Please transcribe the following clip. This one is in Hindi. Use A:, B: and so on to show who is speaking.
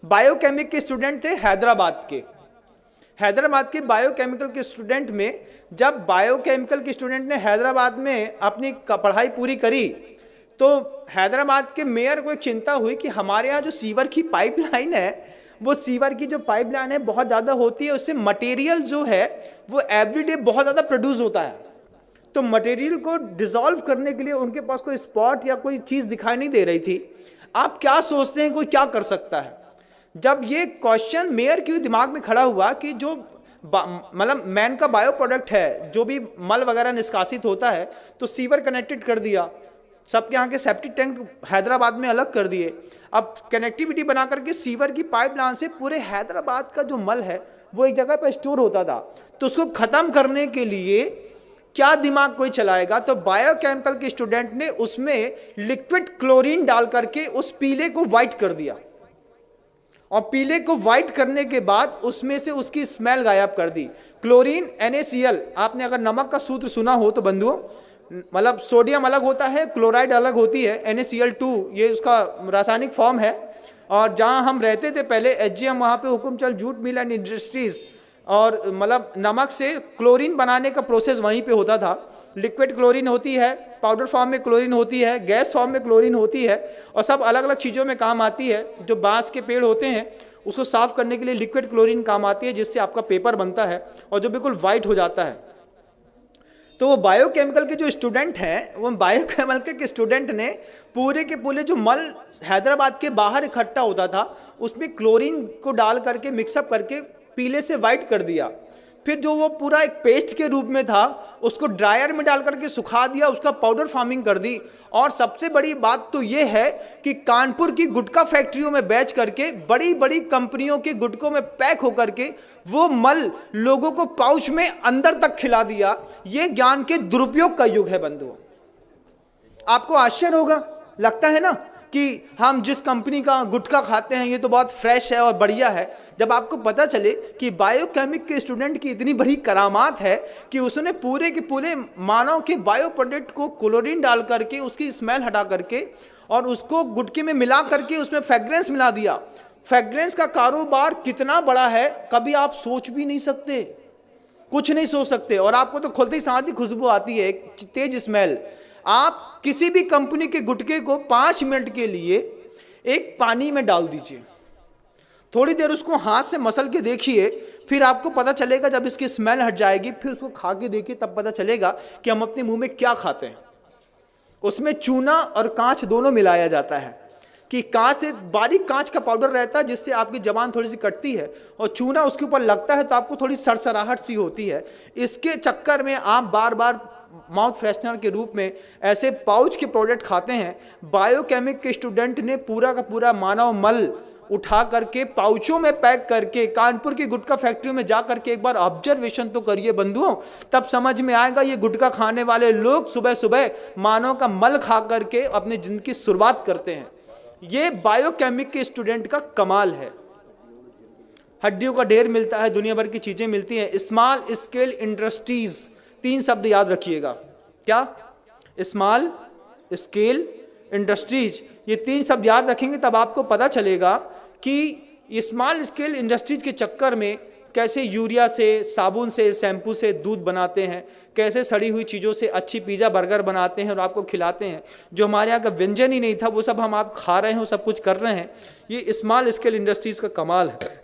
A: बायोकेमिक के स्टूडेंट थे हैदराबाद के बायोकेमिकल के स्टूडेंट में, जब बायोकेमिकल के स्टूडेंट ने हैदराबाद में अपनी पढ़ाई पूरी करी तो हैदराबाद के मेयर को एक चिंता हुई कि हमारे यहाँ जो सीवर की पाइपलाइन है, वो सीवर की जो पाइपलाइन है बहुत ज़्यादा होती है, उससे मटेरियल जो है वो एवरीडे बहुत ज़्यादा प्रोड्यूस होता है। तो मटेरियल को डिसॉल्व करने के लिए उनके पास कोई स्पॉट या कोई चीज़ दिखाई नहीं दे रही थी। आप क्या सोचते हैं कोई क्या कर सकता है? जब ये क्वेश्चन मेयर के दिमाग में खड़ा हुआ कि जो मतलब मैन का बायो प्रोडक्ट है, जो भी मल वगैरह निष्कासित होता है, तो सीवर कनेक्टेड कर दिया, सबके यहाँ के सेप्टिक टैंक हैदराबाद में अलग कर दिए। अब कनेक्टिविटी बना करके सीवर की पाइपलाइन से पूरे हैदराबाद का जो मल है वो एक जगह पर स्टोर होता था। तो उसको ख़त्म करने के लिए क्या दिमाग कोई चलाएगा? तो बायोकेमिकल के स्टूडेंट ने उसमें लिक्विड क्लोरीन डाल करके उस पीले को वाइट कर दिया, और पीले को वाइट करने के बाद उसमें से उसकी स्मेल गायब कर दी। क्लोरीन NaCl, आपने अगर नमक का सूत्र सुना हो तो बंधुओं, मतलब सोडियम अलग होता है, क्लोराइड अलग होती है, NaCl2 ये उसका रासायनिक फॉर्म है। और जहाँ हम रहते थे पहले HGM, वहाँ पे Hukumchand jute mill and industries, और मतलब नमक से क्लोरीन बनाने का प्रोसेस वहीं पे होता था। लिक्विड क्लोरीन होती है, पाउडर फॉर्म में क्लोरीन होती है, गैस फॉर्म में क्लोरीन होती है, और सब अलग अलग चीज़ों में काम आती है। जो बांस के पेड़ होते हैं उसको साफ करने के लिए लिक्विड क्लोरीन काम आती है, जिससे आपका पेपर बनता है और जो बिल्कुल वाइट हो जाता है। तो वो बायोकेमिकल के जो स्टूडेंट हैं, वो बायोकेमिकल के स्टूडेंट ने पूरे के पूरे जो मल हैदराबाद के बाहर इकट्ठा होता था उसमें क्लोरीन को डाल करके मिक्सअप करके पीले से वाइट कर दिया। फिर जो वो पूरा एक पेस्ट के रूप में था उसको ड्रायर में डाल करके सुखा दिया, उसका पाउडर फार्मिंग कर दी। और सबसे बड़ी बात तो ये है कि कानपुर की गुटखा फैक्ट्रियों में बेच करके बड़ी बड़ी कंपनियों के गुटकों में पैक होकर के वो मल लोगों को पाउच में अंदर तक खिला दिया। ये ज्ञान के दुरुपयोग का युग है बंधुओं। आपको आश्चर्य होगा, लगता है ना कि हम जिस कंपनी का गुटखा खाते हैं ये तो बहुत फ्रेश है और बढ़िया है। जब आपको पता चले कि बायोकेमिक के स्टूडेंट की इतनी बड़ी करामात है कि उसने पूरे के पूरे मानव के बायो प्रोडक्ट को क्लोरीन डाल करके उसकी स्मेल हटा करके और उसको गुटके में मिला करके उसमें फ्रेग्रेंस मिला दिया। फ्रेग्रेंस का कारोबार कितना बड़ा है कभी आप सोच भी नहीं सकते, कुछ नहीं सोच सकते। और आपको तो खुलते ही साथ ही खुशबू आती है, एक तेज स्मेल। आप किसी भी कंपनी के गुटके को 5 मिनट के लिए एक पानी में डाल दीजिए, थोड़ी देर उसको हाथ से मसल के देखिए, फिर आपको पता चलेगा, जब इसकी स्मेल हट जाएगी फिर उसको खा के देखिए, तब पता चलेगा कि हम अपने मुंह में क्या खाते हैं। उसमें चूना और कांच दोनों मिलाया जाता है कि कांच से बारीक कांच का पाउडर रहता है जिससे आपकी जबान थोड़ी सी कटती है, और चूना उसके ऊपर लगता है तो आपको थोड़ी सरसराहट सी होती है। इसके चक्कर में आप बार बार माउथ फ्रेशनर के रूप में ऐसे पाउच के प्रोडक्ट खाते हैं। बायोकेमिक के स्टूडेंट ने पूरा का पूरा मानव मल उठा करके पाउचों में पैक करके कानपुर की गुटखा फैक्ट्री में जा करके एक बार ऑब्जर्वेशन तो करिए बंधुओं, तब समझ में आएगा ये गुटखा खाने वाले लोग सुबह सुबह मानव का मल खा करके अपनी जिंदगी की शुरुआत करते हैं। ये बायोकेमिक के स्टूडेंट का कमाल है। हड्डियों का ढेर मिलता है, दुनिया भर की चीजें मिलती हैं। स्मॉल स्केल इंडस्ट्रीज, 3 शब्द याद रखिएगा। क्या? स्मॉल स्केल इंडस्ट्रीज, ये 3 शब्द याद रखेंगे तब आपको पता चलेगा कि स्मॉल स्केल इंडस्ट्रीज के चक्कर में कैसे यूरिया से, साबुन से, शैम्पू से दूध बनाते हैं, कैसे सड़ी हुई चीज़ों से अच्छी पिज़्ज़ा बर्गर बनाते हैं और आपको खिलाते हैं। जो हमारे यहाँ का व्यंजन ही नहीं था वो सब हम आप खा रहे हैं, वो सब कुछ कर रहे हैं। ये स्मॉल स्केल इंडस्ट्रीज़ का कमाल है।